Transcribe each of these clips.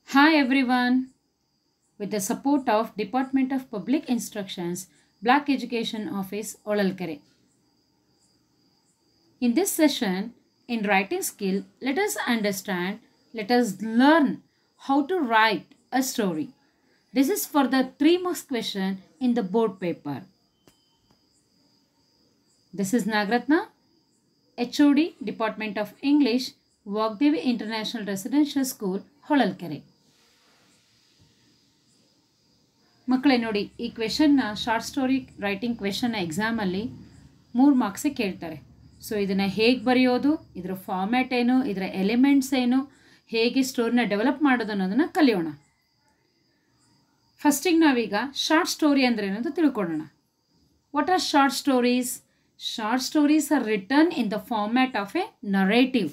Hi everyone. With the support of Department of Public Instructions, Black Education Office, Olalkere. In this session, in writing skill, let us learn how to write a story. This is for the 3 marks question in the board paper. This is Nagratna, HOD, Department of English, Vagdevi International Residential School, Holalkere. ಮಕ್ಕಳೇ ನೋಡಿ, ಈ ಕ್ವೆಶನ್ನ short story writing ಕ್ವೆಶನ್ನ ಎಕ್ಸಾಮಲ್ಲಿ 3 ಮಾರ್ಕ್ಸಿಗೆ ಕೇಳ್ತಾರೆ. So ಇದನ್ನು ಹೇಗೆ ಬರೆಯೋದು, ಇದರ ಫಾರ್ಮ್ಯಾಟ್ ಏನು, ಇದರ ಎಲಿಮೆಂಟ್ಸ್ ಏನು, ಹೇಗೆ ಸ್ಟೋರಿನ ಡೆವಲಪ್ ಮಾಡೋದು ಅನ್ನೋದನ್ನು ಕಲಿಯೋಣ. ಫಸ್ಟಿಗೆ ನಾವೀಗ ಶಾರ್ಟ್ ಸ್ಟೋರಿ ಅಂದರೆ ಏನಂತ ತಿಳ್ಕೊಳ್ಳೋಣ. What are short stories? Short stories are written in the format of a narrative.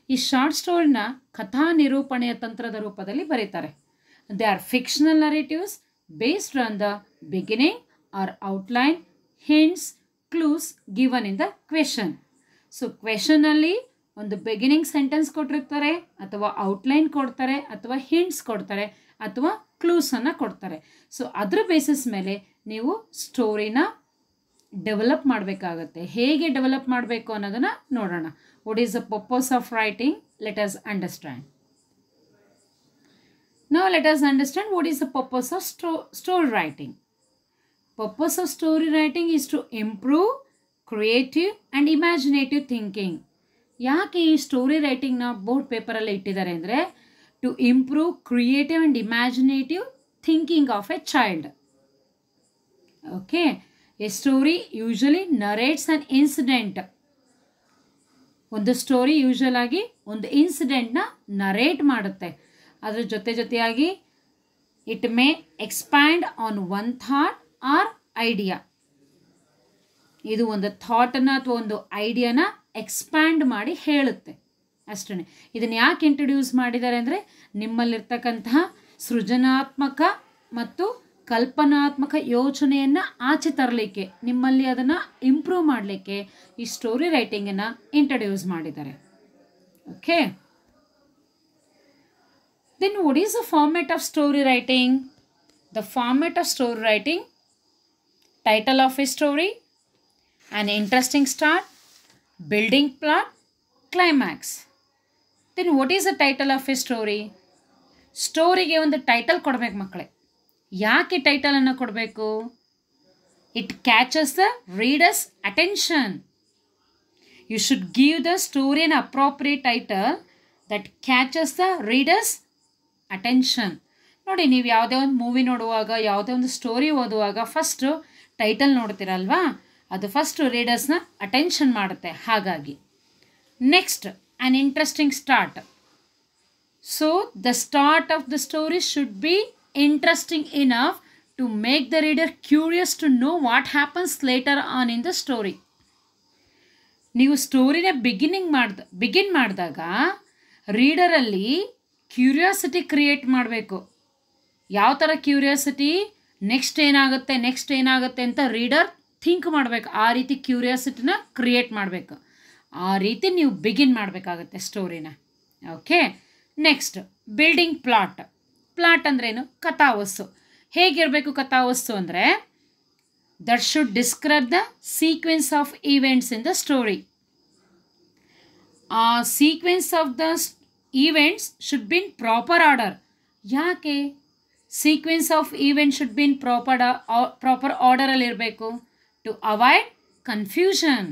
ಈ ಶಾರ್ಟ್ ಸ್ಟೋರಿನ ಕಥಾ ನಿರೂಪಣೆಯ ತಂತ್ರದ ರೂಪದಲ್ಲಿ ಬರೀತಾರೆ. They are fictional narratives based on the beginning or outline, hints, clues given in the question. So question ಅಲ್ಲಿ ಒಂದು beginning sentence ಕೊಟ್ಟಿರ್ತಾರೆ, ಅಥವಾ outline ಕೊಡ್ತಾರೆ, ಅಥವಾ hints ಕೊಡ್ತಾರೆ, ಅಥವಾ clues ಅನ್ನು ಕೊಡ್ತಾರೆ. ಸೊ ಅದರ ಬೇಸಿಸ್ ಮೇಲೆ ನೀವು ಸ್ಟೋರಿನ ಡೆವಲಪ್ ಮಾಡಬೇಕಾಗತ್ತೆ. ಹೇಗೆ ಡೆವಲಪ್ ಮಾಡಬೇಕು ಅನ್ನೋದನ್ನು ನೋಡೋಣ. What is the purpose of writing? Let us understand. Now let us understand what is the purpose of story writing. Purpose of story writing is to improve creative and imaginative thinking. ಯಾಕೆ ಈ story ರೈಟಿಂಗ್ನ board ಪೇಪರಲ್ಲಿ ಇಟ್ಟಿದ್ದಾರೆ ಅಂದರೆ to improve creative and imaginative thinking of a child. Okay, a story usually narrates an incident. ಒಂದು story usual ಆಗಿ ಒಂದು ಇನ್ಸಿಡೆಂಟ್ನ narrate ಮಾಡುತ್ತೆ. ಅದರ ಜೊತೆಯಾಗಿ it may expand on one thought or idea. ಇದು ಒಂದು ಥಾಟನ್ನು ಅಥವಾ ಒಂದು ಐಡಿಯಾನ ಎಕ್ಸ್ಪ್ಯಾಂಡ್ ಮಾಡಿ ಹೇಳುತ್ತೆ ಅಷ್ಟೇ. ಇದನ್ನು ಯಾಕೆ ಇಂಟ್ರೊಡ್ಯೂಸ್ ಮಾಡಿದ್ದಾರೆ ಅಂದರೆ ನಿಮ್ಮಲ್ಲಿರ್ತಕ್ಕಂತಹ ಸೃಜನಾತ್ಮಕ ಮತ್ತು ಕಲ್ಪನಾತ್ಮಕ ಯೋಚನೆಯನ್ನು ಆಚೆ ತರಲಿಕ್ಕೆ, ನಿಮ್ಮಲ್ಲಿ ಅದನ್ನು ಇಂಪ್ರೂವ್ ಮಾಡಲಿಕ್ಕೆ ಈ ಸ್ಟೋರಿ ರೈಟಿಂಗನ್ನು ಇಂಟ್ರೊಡ್ಯೂಸ್ ಮಾಡಿದ್ದಾರೆ. Okay, then what is the format of story writing? The format of story writing: title of a story, an interesting start, building plot, climax. Then what is the title of a story? ಸ್ಟೋರಿಗೆ ಒಂದು title ಕೊಡಬೇಕು ಮಕ್ಕಳೇ. ಯಾಕೆ ಟೈಟಲನ್ನು ಕೊಡಬೇಕು? It catches the readers attention. You should give the story an appropriate title that catches the readers attention. ನೋಡಿ, ನೀವು ಯಾವುದೇ ಒಂದು ಮೂವಿ ನೋಡುವಾಗ, ಯಾವುದೇ ಒಂದು ಸ್ಟೋರಿ ಓದುವಾಗ ಫಸ್ಟು ಟೈಟಲ್ ನೋಡ್ತೀರಲ್ವಾ, ಅದು ಫಸ್ಟು ರೀಡರ್ಸ್ನ ಅಟೆನ್ಷನ್ ಮಾಡುತ್ತೆ. ಹಾಗಾಗಿ next an interesting start. So the start of the story should be interesting enough to make the reader curious to know what happens later on in the story. ನೀವು ಸ್ಟೋರಿನ begin ಮಾಡಿದಾಗ ರೀಡರಲ್ಲಿ curiosity create ಮಾಡಬೇಕು. ಯಾವ ಥರ curiosity? Next ಏನಾಗುತ್ತೆ ಅಂತ reader think ಮಾಡಬೇಕು. ಆ ರೀತಿ ಕ್ಯೂರಿಯಾಸಿಟಿನ ಕ್ರಿಯೇಟ್ ಮಾಡಬೇಕು. ಆ ರೀತಿ ನೀವು ಬಿಗಿನ್ ಮಾಡಬೇಕಾಗತ್ತೆ ಸ್ಟೋರಿನ. Okay, next building plot. Plot ಅಂದ್ರೇನು? ಕಥಾವಸ್ತು. ಹೇಗಿರಬೇಕು ಕಥಾವಸ್ತು ಅಂದರೆ that should describe the sequence of events in the story. ಆ sequence of the events should be in proper order. ಯಾಕೆ sequence of event should be in proper ಆರ್ಡರಲ್ಲಿ ಇರಬೇಕು? To avoid confusion.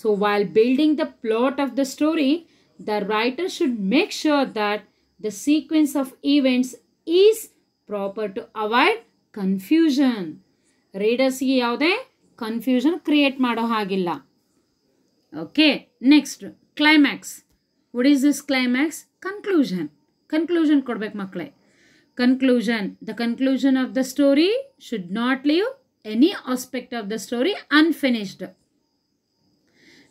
So while building the plot of the story, the writer should make sure that the sequence of events is proper to avoid confusion. ರೀಡರ್ಸ್ಗೆ ಯಾವುದೇ confusion create ಮಾಡೋ ಹಾಗಿಲ್ಲ. Okay, next climax. What is this climax? Conclusion. Conclusion ಕೊಡ್ಬೇಕು ಮಕ್ಕಳೇ. Conclusion. The conclusion of the story should not leave any aspect of the story unfinished.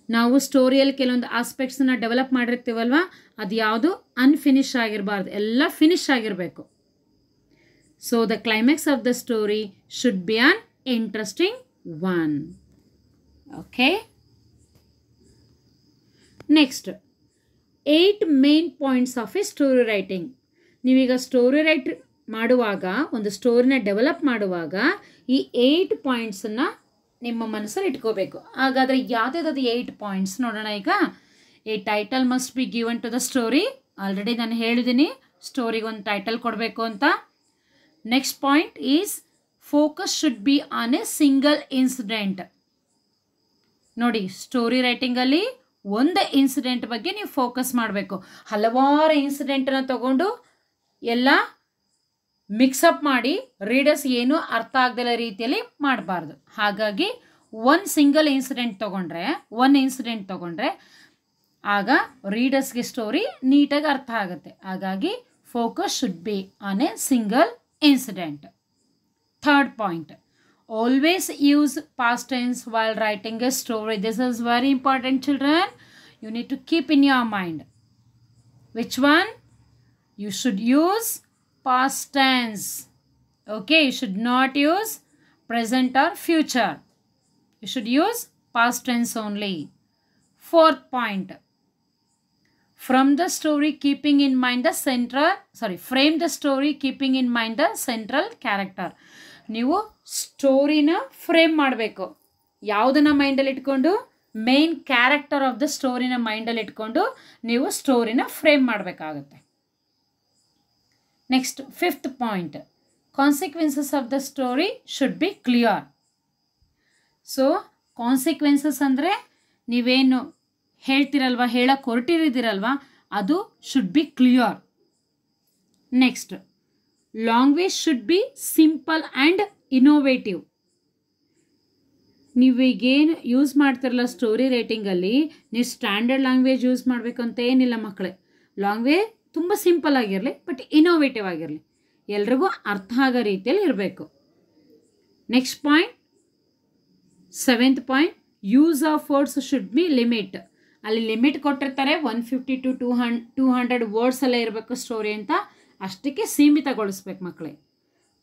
ನಾವು ಸ್ಟೋರಿಯಲ್ಲಿ ಕೆಲವೊಂದು ಆಸ್ಪೆಕ್ಟ್ಸನ್ನ develop ಮಾಡಿರ್ತೀವಲ್ವ, ಅದು ಯಾವುದು ಅನ್ಫಿನಿಶ್ ಆಗಿರಬಾರ್ದು, ಎಲ್ಲ ಫಿನಿಶ್ ಆಗಿರಬೇಕು. So the climax of the story should be on interesting one. Okay, next 8 main points of a story writing. ನೀವೀಗ story right ಮಾಡುವಾಗ, ಒಂದು ಸ್ಟೋರಿನ develop ಮಾಡುವಾಗ ಈ 8 ಪಾಯಿಂಟ್ಸನ್ನು ನಿಮ್ಮ ಮನಸ್ಸಲ್ಲಿ ಇಟ್ಕೋಬೇಕು. ಹಾಗಾದರೆ ಯಾವುದಾದ್ರು 8 ಪಾಯಿಂಟ್ಸ್ ನೋಡೋಣ. ಈಗ a title must be given to the story. Already ನಾನು ಹೇಳಿದ್ದೀನಿ ಸ್ಟೋರಿಗೆ ಒಂದು ಟೈಟಲ್ ಕೊಡಬೇಕು ಅಂತ. Next point is focus should be on a single incident. ನೋಡಿ, ಸ್ಟೋರಿ ರೈಟಿಂಗಲ್ಲಿ ಒಂದು ಇನ್ಸಿಡೆಂಟ್ ಬಗ್ಗೆ ನೀವು ಫೋಕಸ್ ಮಾಡಬೇಕು. ಹಲವಾರು ಇನ್ಸಿಡೆಂಟನ್ನು ತಗೊಂಡು ಎಲ್ಲ ಮಿಕ್ಸಪ್ ಮಾಡಿ ರೀಡರ್ಸ್ ಏನೂ ಅರ್ಥ ಆಗದಿಲ್ಲ ರೀತಿಯಲ್ಲಿ ಮಾಡಬಾರ್ದು. ಹಾಗಾಗಿ ಒಂದು ಸಿಂಗಲ್ ಇನ್ಸಿಡೆಂಟ್ ತೊಗೊಂಡ್ರೆ ಆಗ ರೀಡರ್ಸ್ಗೆ ಸ್ಟೋರಿ ನೀಟಾಗಿ ಅರ್ಥ ಆಗುತ್ತೆ. ಹಾಗಾಗಿ focus should be on a single incident. Third point, always use past tense while writing a story. This is very important, children. You need to keep in your mind. Which one? You should use past tense. Okay, you should not use present or future. You should use past tense only. Fourth point, frame the story keeping in mind the central character. ನೀವು ಸ್ಟೋರಿನ frame ಮಾಡಬೇಕು. ಯಾವುದನ್ನ ಮೈಂಡಲ್ಲಿ ಇಟ್ಕೊಂಡು? Main character of the ಸ್ಟೋರಿನ ಮೈಂಡಲ್ಲಿ ಇಟ್ಕೊಂಡು ನೀವು ಸ್ಟೋರಿನ ಫ್ರೇಮ್ ಮಾಡಬೇಕಾಗುತ್ತೆ. Next, fifth point, consequences of the story should be clear. So consequences ಅಂದರೆ ನೀವೇನು ಹೇಳ್ತಿರಲ್ವ, ಹೇಳಕ್ಕೆ ಹೊರಟಿರಿದಿರಲ್ವ, ಅದು should be clear. Next, language should be simple and innovative. ನೀವೀಗೇನು ಯೂಸ್ ಮಾಡ್ತಿರಲ್ಲ ಸ್ಟೋರಿ ರೈಟಿಂಗಲ್ಲಿ, ನೀವು ಸ್ಟ್ಯಾಂಡರ್ಡ್ ಲ್ಯಾಂಗ್ವೇಜ್ ಯೂಸ್ ಮಾಡಬೇಕಂತ ಏನಿಲ್ಲ ಮಕ್ಕಳೇ. ಲ್ಯಾಂಗ್ವೇಜ್ ತುಂಬ ಸಿಂಪಲ್ ಆಗಿರಲಿ, ಬಟ್ ಇನೋವೇಟಿವ್ ಆಗಿರಲಿ, ಎಲ್ರಿಗೂ ಅರ್ಥ ಆಗೋ ರೀತಿಯಲ್ಲಿ ಇರಬೇಕು. Next point, seventh point, use of words should be limit. ಅಲ್ಲಿ ಲಿಮಿಟ್ ಕೊಟ್ಟಿರ್ತಾರೆ 150 to 200 ವರ್ಡ್ಸ್ ಎಲ್ಲ ಇರಬೇಕು ಸ್ಟೋರಿ ಅಂತ, ಅಷ್ಟಕ್ಕೆ ಸೀಮಿತಗೊಳಿಸ್ಬೇಕು ಮಕ್ಕಳೇ.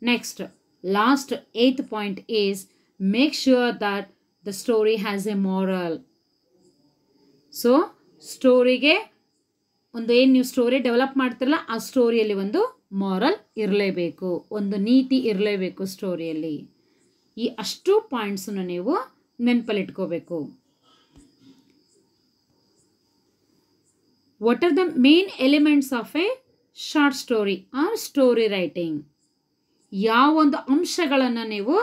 Next, last 8th point is make sure that the story has a moral. So ಸ್ಟೋರಿಗೆ ಏನು ನೀವು ಸ್ಟೋರಿ ಡೆವಲಪ್ ಮಾಡ್ತಿರಲ್ಲ, ಆ ಸ್ಟೋರಿಯಲ್ಲಿ ಒಂದು ಮಾರಲ್ ಇರಲೇಬೇಕು, ಒಂದು ನೀತಿ ಇರಲೇಬೇಕು ಸ್ಟೋರಿಯಲ್ಲಿ. ಈ ಅಷ್ಟು ಪಾಯಿಂಟ್ಸನ್ನು ನೀವು ನೆನಪಲ್ಲಿಟ್ಕೋಬೇಕು. What are the main elements of a short story or story writing? ಯಾವೊಂದು ಅಂಶಗಳನ್ನು ನೀವು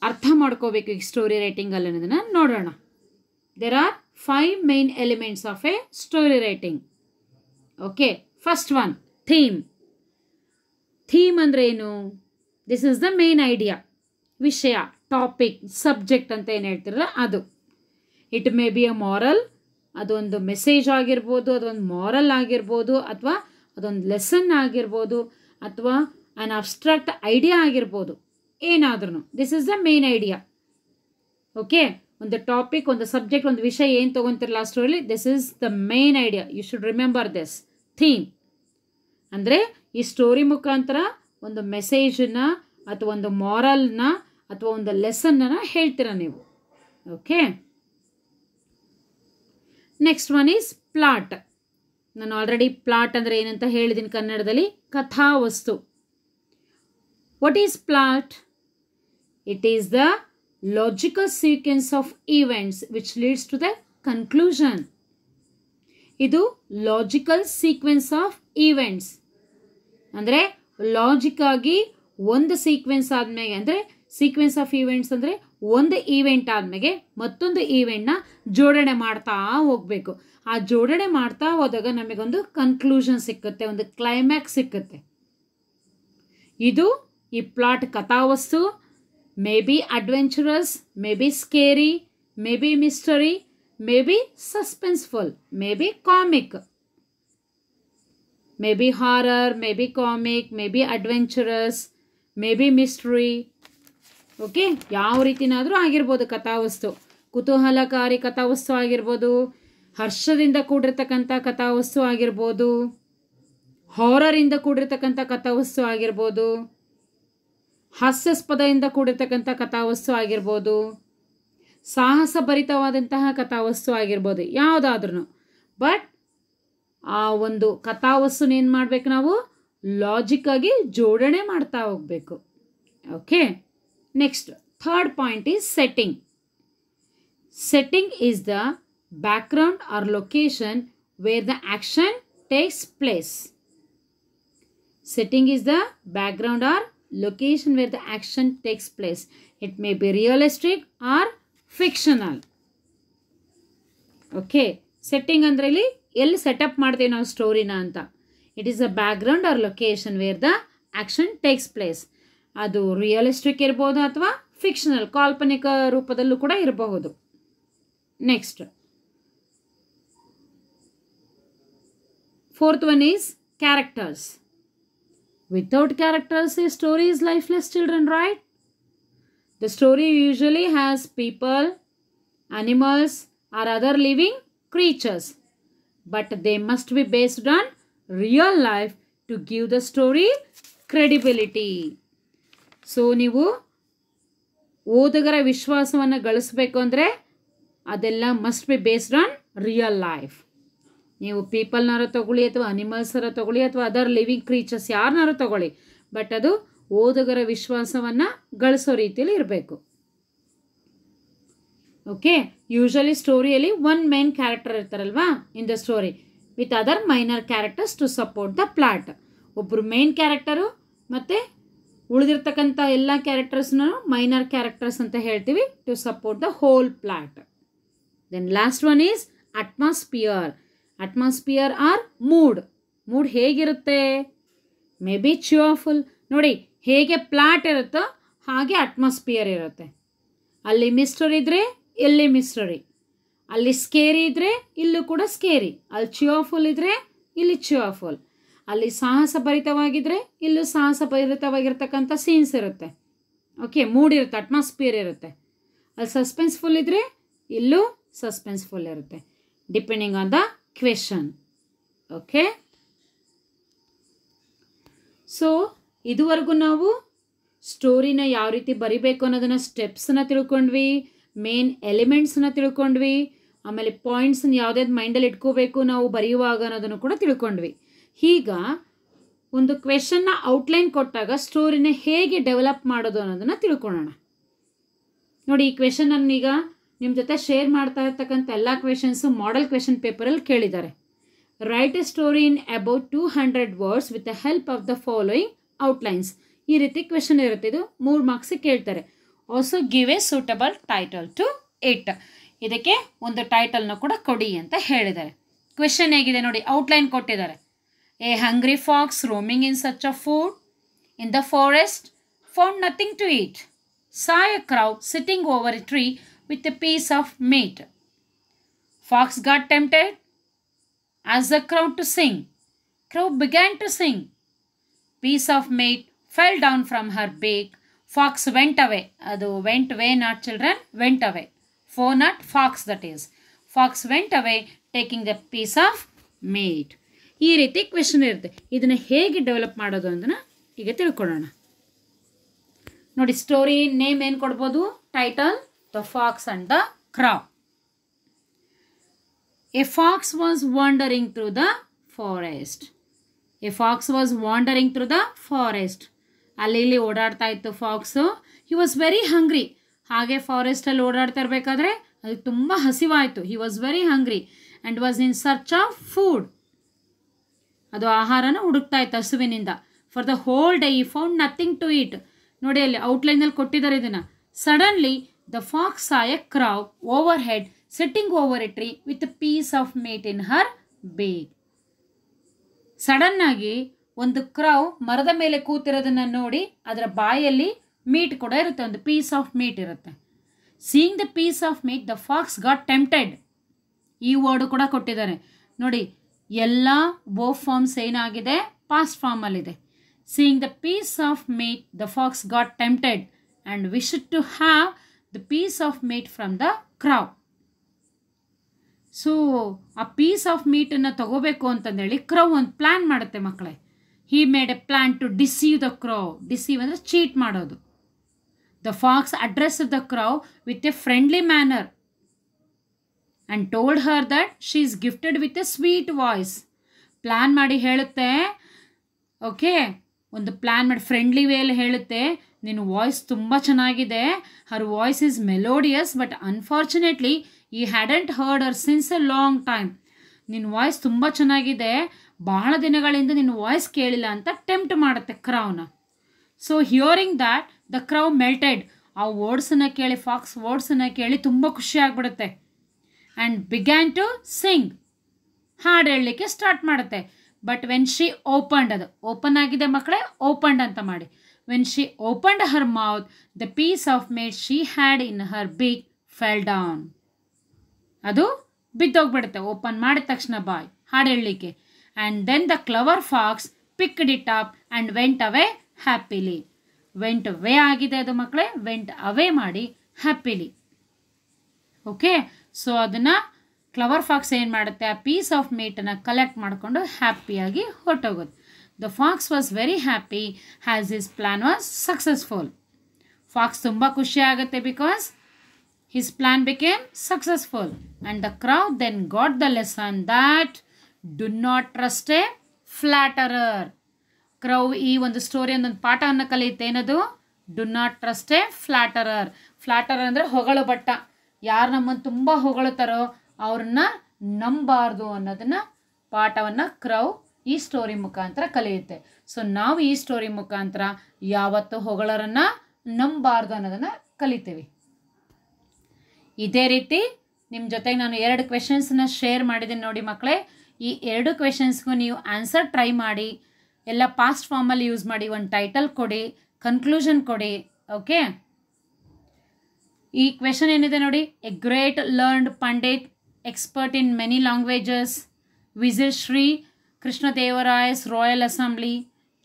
ಅರ್ಥ ಮಾಡ್ಕೋಬೇಕು ಈ ಸ್ಟೋರಿ ರೈಟಿಂಗಲ್ಲಿ ಅನ್ನೋದನ್ನು ನೋಡೋಣ. There are 5 main elements of a story writing. Okay, first one, theme. Theme ಅಂದರೆ ಏನು? This is the main idea. ವಿಷಯ, ಟಾಪಿಕ್, ಸಬ್ಜೆಕ್ಟ್ ಅಂತ ಏನು ಹೇಳ್ತಿರಲ್ಲ ಅದು. It may be a moral, ಅದೊಂದು ಮೆಸೇಜ್ ಆಗಿರ್ಬೋದು, ಅದೊಂದು ಮಾರಲ್ ಆಗಿರ್ಬೋದು, ಅಥವಾ ಅದೊಂದು ಲೆಸನ್ ಆಗಿರ್ಬೋದು, ಅಥವಾ ಆನ್ ಅಬ್ಸ್ಟ್ರಾಕ್ಟ್ ಐಡಿಯಾ ಆಗಿರ್ಬೋದು, ಏನಾದ್ರೂ. This is the main idea. Okay, ಒಂದು ಟಾಪಿಕ್, ಒಂದು ಸಬ್ಜೆಕ್ಟ್, ಒಂದು ವಿಷಯ ಏನು ತೊಗೊತಿರಲ್ಲ ಆ ಸ್ಟೋರಿಲಿ, this is the main idea. You should remember this theme. ಅಂದರೆ ಈ ಸ್ಟೋರಿ ಮುಖಾಂತರ ಒಂದು ಮೆಸೇಜನ್ನ ಅಥವಾ ಒಂದು ಮಾರಲ್ನ ಅಥವಾ ಒಂದು ಲೆಸನ್ನ ಹೇಳ್ತೀರ ನೀವು. Okay, next one is plot. ನಾನು ಆಲ್ರೆಡಿ ಪ್ಲಾಟ್ ಅಂದರೆ ಏನಂತ ಹೇಳಿದ್ದೀನಿ ಕನ್ನಡದಲ್ಲಿ, ಕಥಾವಸ್ತು. What is plot? It is the logical sequence of events which leads to the conclusion. ಇದು ಲಾಜಿಕಲ್ ಸೀಕ್ವೆನ್ಸ್ ಆಫ್ ಈವೆಂಟ್ಸ್ ಅಂದರೆ ಲಾಜಿಕ್ ಆಗಿ ಒಂದು ಸೀಕ್ವೆನ್ಸ್ ಆದಮೇಲೆ, ಅಂದರೆ ಸೀಕ್ವೆನ್ಸ್ ಆಫ್ ಈವೆಂಟ್ಸ್ ಅಂದರೆ ಒಂದು ಈವೆಂಟ್ ಆದಮೇಲೆ ಮತ್ತೊಂದು ಈವೆಂಟ್ನ ಜೋಡಣೆ ಮಾಡ್ತಾ ಹೋಗಬೇಕು. ಆ ಜೋಡಣೆ ಮಾಡ್ತಾ ಹೋದಾಗ ನಮಗೊಂದು ಕನ್ಕ್ಲೂಷನ್ ಸಿಕ್ಕುತ್ತೆ, ಒಂದು ಕ್ಲೈಮ್ಯಾಕ್ಸ್ ಸಿಕ್ಕುತ್ತೆ. ಇದು ಈ ಪ್ಲಾಟ್ ಕಥಾವಸ್ತು. May be adventurous, may be scary, may be mystery, may be suspenseful, may be comic, may be horror, may be comic, may be adventurous, may be mystery. Okay, ಯಾವ ರೀತಿನಾದರೂ ಆಗಿರ್ಬೋದು ಕಥಾವಸ್ತು. ಕುತೂಹಲಕಾರಿ ಕಥಾವಸ್ತು ಆಗಿರ್ಬೋದು, ಹರ್ಷದಿಂದ ಕೂಡಿರ್ತಕ್ಕಂಥ ಕಥಾವಸ್ತು ಆಗಿರ್ಬೋದು, ಹಾರರಿಂದ ಕೂಡಿರ್ತಕ್ಕಂಥ ಕಥಾವಸ್ತು ಆಗಿರ್ಬೋದು, ಹಾಸ್ಯಾಸ್ಪದದಿಂದ ಕೂಡಿರ್ತಕ್ಕಂಥ ಕಥಾವಸ್ತು ಆಗಿರ್ಬೋದು, ಸಾಹಸ ಭರಿತವಾದಂತಹ ಕಥಾವಸ್ತು ಆಗಿರ್ಬೋದು, ಯಾವುದಾದ್ರೂ ಬಟ್ ಆ ಒಂದು ಕಥಾವಸ್ತುನ ಏನು ಮಾಡಬೇಕು, ನಾವು ಲಾಜಿಕ್ಕಾಗಿ ಜೋಡಣೆ ಮಾಡ್ತಾ ಹೋಗಬೇಕು. Okay, next third point is setting. Setting is the background or location where the action takes place. Setting is the background or location where the action takes place. It may be realistic or fictional. Okay, setting ಅಂದ್ರೆ ಇಲ್ಲಿ ಎಲ್ಲಿ setup ಮಾಡ್ತೀವಿ ನಾವು ಸ್ಟೋರಿನ ಅಂತ. It is a background or location where the action takes place. ಅದು realistic ಇರ್ಬೋದು ಅಥವಾ ಫಿಕ್ಷನಲ್ ಕಾಲ್ಪನಿಕ ರೂಪದಲ್ಲೂ ಕೂಡ ಇರಬಹುದು. Next fourth one is characters. Without characters, a story is lifeless, children, right? The story usually has people, animals, or other living creatures, but they must be based on real life to give the story credibility. So, ನೀವು ಓದುಗರ ವಿಶ್ವಾಸವನ್ನು ಗಳಿಸಬೇಕು ಅಂದರೆ ಅದೆಲ್ಲ must be based on real life. ನೀವು ಪೀಪಲ್ನಾರು ತಗೊಳ್ಳಿ ಅಥವಾ ಅನಿಮಲ್ಸರ ತಗೊಳ್ಳಿ ಅಥವಾ ಅದರ್ ಲಿವಿಂಗ್ ಕ್ರೀಚರ್ಸ್ ಯಾರನ್ನಾರು ತಗೊಳ್ಳಿ, ಬಟ್ ಅದು ಓದುಗರ ವಿಶ್ವಾಸವನ್ನು ಗಳಿಸೋ ರೀತಿಯಲ್ಲಿ ಇರಬೇಕು. ಓಕೆ, ಯೂಶಲಿ ಸ್ಟೋರಿಯಲ್ಲಿ ಒನ್ ಮೇನ್ ಕ್ಯಾರೆಕ್ಟರ್ ಇರ್ತಾರಲ್ವಾ in the story with other minor characters to support the plot. ಒಬ್ಬರು ಮೇನ್ ಕ್ಯಾರೆಕ್ಟರು ಮತ್ತು ಉಳಿದಿರ್ತಕ್ಕಂಥ ಎಲ್ಲ ಕ್ಯಾರೆಕ್ಟರ್ಸ್ನ ಮೈನರ್ ಕ್ಯಾರೆಕ್ಟರ್ಸ್ ಅಂತ ಹೇಳ್ತೀವಿ to support the whole plot. Then last one is atmosphere. Atmosphere or mood. Mood ಹೇಗಿರುತ್ತೆ? May be cheerful. ನೋಡಿ, ಹೇಗೆ ಪ್ಲಾಟ್ ಇರುತ್ತೋ ಹಾಗೆ ಅಟ್ಮಾಸ್ಫಿಯರ್ ಇರುತ್ತೆ. ಅಲ್ಲಿ ಮಿಸ್ಟರಿ ಇದ್ದರೆ ಇಲ್ಲಿ ಮಿಸ್ಟರಿ, ಅಲ್ಲಿ ಸ್ಕೇರಿ ಇದ್ದರೆ ಇಲ್ಲೂ ಕೂಡ ಸ್ಕೇರಿ, ಅಲ್ಲಿ ಚಿಯರ್ಫುಲ್ ಇದ್ದರೆ ಇಲ್ಲಿ ಚಿಯರ್ಫುಲ್, ಅಲ್ಲಿ ಸಾಹಸಭರಿತವಾಗಿದ್ದರೆ ಇಲ್ಲೂ ಸಾಹಸಭರಿತವಾಗಿರ್ತಕ್ಕಂಥ ಸೀನ್ಸ್ ಇರುತ್ತೆ. ಓಕೆ, ಮೂಡ್ ಇರುತ್ತೆ, ಅಟ್ಮಾಸ್ಫಿಯರ್ ಇರುತ್ತೆ. ಅಲ್ಲಿ ಸಸ್ಪೆನ್ಸ್ಫುಲ್ ಇದ್ದರೆ ಇಲ್ಲೂ ಸಸ್ಪೆನ್ಸ್ಫುಲ್ ಇರುತ್ತೆ, depending on the question. Okay, so ಇದುವರೆಗೂ ನಾವು ಸ್ಟೋರಿನ ಯಾವ ರೀತಿ ಬರಿಬೇಕು ಅನ್ನೋದನ್ನು ಸ್ಟೆಪ್ಸನ್ನ ತಿಳ್ಕೊಂಡ್ವಿ, ಮೇನ್ ಎಲಿಮೆಂಟ್ಸನ್ನ ತಿಳ್ಕೊಂಡ್ವಿ, ಆಮೇಲೆ ಪಾಯಿಂಟ್ಸನ್ನ ಯಾವುದ್ಯಾವ್ದು ಮೈಂಡಲ್ಲಿ ಇಟ್ಕೋಬೇಕು ನಾವು ಬರೆಯುವಾಗ ಅನ್ನೋದನ್ನು ಕೂಡ ತಿಳ್ಕೊಂಡ್ವಿ. ಈಗ ಒಂದು ಕ್ವೆಶನ್ನ ಔಟ್ಲೈನ್ ಕೊಟ್ಟಾಗ ಸ್ಟೋರಿನ ಹೇಗೆ ಡೆವಲಪ್ ಮಾಡೋದು ಅನ್ನೋದನ್ನು ತಿಳ್ಕೊಳ್ಳೋಣ. ನೋಡಿ, ಈ ಕ್ವೆಶನನ್ನು ಈಗ ನಿಮ್ಮ ಜೊತೆ ಶೇರ್ ಮಾಡ್ತಾ ಇರ್ತಕ್ಕಂಥ ಎಲ್ಲ ಕ್ವೆಶನ್ಸು ಮಾಡೆಲ್ ಕ್ವೆಶನ್ ಪೇಪರಲ್ಲಿ ಕೇಳಿದ್ದಾರೆ. Write a story in about 200 words with the help of the following outlines. ಈ ರೀತಿ ಕ್ವೆಶನ್ ಇರುತ್ತೆ. ಇದು 3 ಮಾರ್ಕ್ಸಿಗೆ ಕೇಳ್ತಾರೆ. Also give a suitable title to it. ಇದಕ್ಕೆ ಒಂದು ಟೈಟಲ್ನ ಕೂಡ ಕೊಡಿ ಅಂತ ಹೇಳಿದ್ದಾರೆ. ಕ್ವೆಶನ್ ಹೇಗಿದೆ ನೋಡಿ, ಔಟ್ಲೈನ್ ಕೊಟ್ಟಿದ್ದಾರೆ. A hungry fox roaming in search of food in the forest found nothing to eat. saw a crow sitting over a tree with a piece of meat. Fox got tempted, asked the crow to sing. Crow began to sing. Piece of meat fell down from her beak. Fox went away. Adu went away, not children, went away. For not fox, that is. Fox went away taking the piece of meat. ಈ ರೀತಿ question ಇರುತ್ತೆ. ಇದನ್ನು ಹೇಗೆ develop ಮಾಡೋದು ಅಂತ ಈಗ ತಿಳ್ಕೊಳ್ಳೋಣ. ನೋಡಿ, ಸ್ಟೋರಿ ನೇಮ್ ಏನು ಕೊಡ್ಬೋದು? Title, the fox and the crow. A fox was wandering through the forest. A fox was wandering through the forest. ಅಲ್ಲಿ ಇಲ್ಲಿ ಓಡಾಡ್ತಾ ಇತ್ತು fox. He was very hungry. ಹಾಗೆ ಫಾರೆಸ್ಟಲ್ಲಿ ಓಡಾಡ್ತಾ ಇರಬೇಕಾದ್ರೆ ಅದಕ್ಕೆ ತುಂಬ ಹಸಿವಾಯಿತು. He was very hungry and was in search of food. ಅದು ಆಹಾರನ ಹುಡುಕ್ತಾ ಇತ್ತು ಹಸುವಿನಿಂದ. For the whole day he found nothing to eat. ನೋಡಿ, ಅಲ್ಲಿ ಔಟ್ಲೈನಲ್ಲಿ ಕೊಟ್ಟಿದ್ದಾರೆ ಇದನ್ನು. Suddenly the fox saw a crow over head sitting over a tree with a piece of meat in her beak. ಸಡನ್ನಾಗಿ ಒಂದು ಕ್ರಾವ್ ಮರದ ಮೇಲೆ ಕೂತಿರೋದನ್ನು ನೋಡಿ ಅದರ ಬಾಯಲ್ಲಿ ಮೀಟ್ ಕೂಡ ಇರುತ್ತೆ, ಒಂದು ಪೀಸ್ ಆಫ್ ಮೀಟ್ ಇರುತ್ತೆ. Seeing the piece of meat the fox got tempted. ಈ ವರ್ಡು ಕೂಡ ಕೊಟ್ಟಿದ್ದಾರೆ ನೋಡಿ. ಎಲ್ಲ ಬೋತ್ ಫಾರ್ಮ್ಸ್ ಏನಾಗಿದೆ? ಪಾಸ್ಟ್ ಫಾರ್ಮಲ್ಲಿದೆ. Seeing the piece of meat, the fox got tempted and wished to have the piece of meat from the crow. So ಆ piece of ಮೀಟನ್ನು ತಗೋಬೇಕು ಅಂತಂದೇಳಿ ಕ್ರೌ ಒಂದು ಪ್ಲ್ಯಾನ್ ಮಾಡುತ್ತೆ ಮಕ್ಕಳೇ. He made a plan to deceive the crow. Deceive ಅಂದರೆ cheat ಮಾಡೋದು. The fox address the crow with a friendly manner. and told her that she is gifted with a sweet voice. Plan ಮಾಡಿ ಹೇಳುತ್ತೆ, okay, ಒಂದು plan ಮಾಡಿ friendly ವೇಯಲ್ಲಿ ಹೇಳುತ್ತೆ, ನಿನ್ನ voice ತುಂಬ ಚೆನ್ನಾಗಿದೆ. Her voice is melodious but unfortunately he hadn't heard her since a long time. ನಿನ್ನ voice ತುಂಬ ಚೆನ್ನಾಗಿದೆ, ಬಹಳ ದಿನಗಳಿಂದ ನಿನ್ನ ವಾಯ್ಸ್ ಕೇಳಿಲ್ಲ ಅಂತ ಟೆಂಪ್ಟ್ ಮಾಡುತ್ತೆ ಕ್ರೌನ. So hearing that the crow melted. ಆ ವರ್ಡ್ಸನ್ನು ಕೇಳಿ, ಫಾಕ್ಸ್ ವರ್ಡ್ಸನ್ನು ಕೇಳಿ ತುಂಬ ಖುಷಿ ಆಗಿಬಿಡುತ್ತೆ. ಆ್ಯಂಡ್ ಬಿಗ್ಯಾನ್ ಟು ಸಿಂಗ್, ಹಾಡು ಹೇಳಲಿಕ್ಕೆ ಸ್ಟಾರ್ಟ್ ಮಾಡುತ್ತೆ. ಬಟ್ ವೆನ್ ಶಿ ಓಪನ್ಡ್, ಅದು ಓಪನ್ ಆಗಿದೆ ಮಕ್ಕಳೇ, ಓಪನ್ಡ್ ಅಂತ ಮಾಡಿ. When she opened her mouth the piece of meat she had in her beak fell down. ಅದು ಬಿದ್ದೋಗ್ಬಿಡುತ್ತೆ ಓಪನ್ ಮಾಡಿದ ತಕ್ಷಣ ಬಾಯ್ ಹಾಡು ಹೇಳಲಿಕ್ಕೆ. And then the clever fox picked it up and went away happily. Went away ಆಗಿದೆ ಅದು ಮಕ್ಕಳೇ, ವೆಂಟ್ ಅವೇ ಮಾಡಿ ಹ್ಯಾಪಿಲಿ. ಓಕೆ, ಸೊ ಅದನ್ನು ಕ್ಲವರ್ ಫಾಕ್ಸ್ ಏನು ಮಾಡುತ್ತೆ, ಆ ಪೀಸ್ ಆಫ್ ಮೀಟನ್ನು ಕಲೆಕ್ಟ್ ಮಾಡಿಕೊಂಡು ಹ್ಯಾಪಿಯಾಗಿ ಹೊರಟೋಗುತ್ತೆ. The fox was very happy has his plan was successful. ಫಾಕ್ಸ್ ತುಂಬ ಖುಷಿ ಆಗುತ್ತೆ because his plan became successful. And the crowd then got the lesson that do not trust a flatterer. Crow ಈ ಒಂದು story ಒಂದೊಂದು ಪಾಠವನ್ನು ಕಲಿಯುತ್ತೆ. ಏನದು? Do not trust a flatterer. Flatterer ಅಂದರೆ ಹೊಗಳು ಬಟ್ಟ. ಯಾರು ನಮ್ಮನ್ನು ತುಂಬ ಹೊಗಳುತ್ತಾರೋ ಅವ್ರನ್ನ ನಂಬಾರ್ದು ಅನ್ನೋದನ್ನು ಪಾಠವನ್ನು ಕ್ರೌ ಈ ಸ್ಟೋರಿ ಮುಖಾಂತರ ಕಲಿಯುತ್ತೆ. ಸೊ ನಾವು ಈ ಸ್ಟೋರಿ ಮುಖಾಂತರ ಯಾವತ್ತೂ ಹೊಗಳರನ್ನು ನಂಬಾರ್ದು ಅನ್ನೋದನ್ನು ಕಲಿತೀವಿ. ಇದೇ ರೀತಿ ನಿಮ್ಮ ಜೊತೆಗೆ ನಾನು 2 ಕ್ವೆಶನ್ಸನ್ನ ಶೇರ್ ಮಾಡಿದ್ದೀನಿ ನೋಡಿ ಮಕ್ಕಳೇ. ಈ 2 ಕ್ವೆಶನ್ಸ್ಗೂ ನೀವು ಆನ್ಸರ್ ಟ್ರೈ ಮಾಡಿ. ಎಲ್ಲ ಪಾಸ್ಟ್ ಫಾರ್ಮಲ್ಲಿ ಯೂಸ್ ಮಾಡಿ. ಒಂದು ಟೈಟಲ್ ಕೊಡಿ, ಕನ್ಕ್ಲೂಷನ್ ಕೊಡಿ. ಓಕೆ, ಈ ಕ್ವೆಶನ್ ಏನಿದೆ ನೋಡಿ, a great learned pandit expert in many languages visit Shri Krishnadevaraya's royal assembly,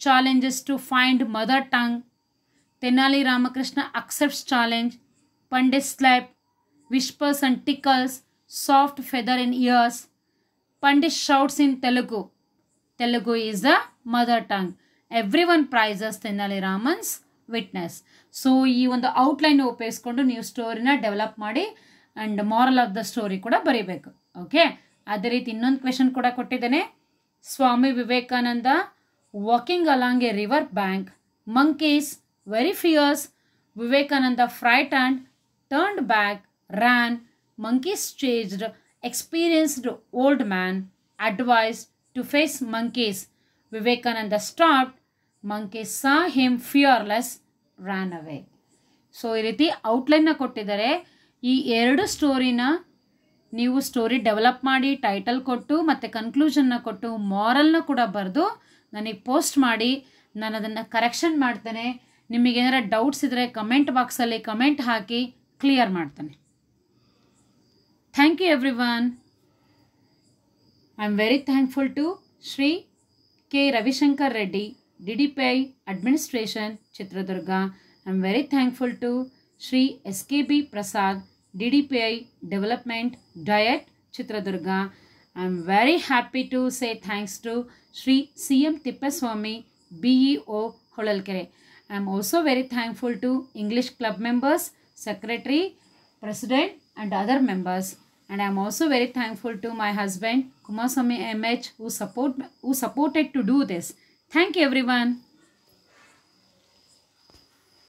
challenges to find mother tongue. Tenali Ramakrishna accepts challenge. Pandit slept, whispers and tickles, soft feather in ears. Pandit shouts in Telugu. Telugu is the mother tongue. Everyone prizes Tenali Raman's witness. So ಈ ಒಂದು outline ಉಪಯೋಗಿಸ್ಕೊಂಡು ನೀವು ಸ್ಟೋರಿನ develop ಮಾಡಿ and moral of the story ಕೂಡ ಬರೀಬೇಕು. Okay, ಅದೇ ರೀತಿ ಇನ್ನೊಂದು ಕ್ವೆಶನ್ ಕೂಡ ಕೊಟ್ಟಿದ್ದೇನೆ. Swami Vivekananda walking along a river bank, monkeys very fierce, Vivekananda frightened, turned back, ran, monkeys chased, experienced old man, advised to face monkeys. Vivekananda stopped, monkeys saw him fearless, ran away. So ಈ ರೀತಿ ಔಟ್ಲೈನ್ನ ಕೊಟ್ಟಿದ್ದಾರೆ. ಈ 2 ಸ್ಟೋರಿನ ನೀವು story develop ಮಾಡಿ title ಕೊಟ್ಟು ಮತ್ತು ಕನ್ಕ್ಲೂಷನ್ನ ಕೊಟ್ಟು ಮಾರಲ್ನ ಕೂಡ ಬರೆದು ನನಗೆ ಪೋಸ್ಟ್ ಮಾಡಿ. ನಾನು ಅದನ್ನು ಕರೆಕ್ಷನ್ ಮಾಡ್ತೇನೆ. ನಿಮಗೇನಾರ ಡೌಟ್ಸ್ ಇದ್ದರೆ ಕಮೆಂಟ್ ಬಾಕ್ಸಲ್ಲಿ ಕಮೆಂಟ್ ಹಾಕಿ ಕ್ಲಿಯರ್ ಮಾಡ್ತಾನೆ. Thank you everyone. I am very thankful to Shri K. Ravishankar Reddy, DDPI Administration, Chitradurga. I am very thankful to Shri SKB Prasad, DDPI Development, Diet, Chitradurga. I am very happy to say thanks to Shri CM Tippaswamy, BEO, Holalkere. I am also very thankful to English Club members, Secretary, President and other members. And I am also very thankful to my husband Kumaswamy MH who supported to do this. Thank you everyone.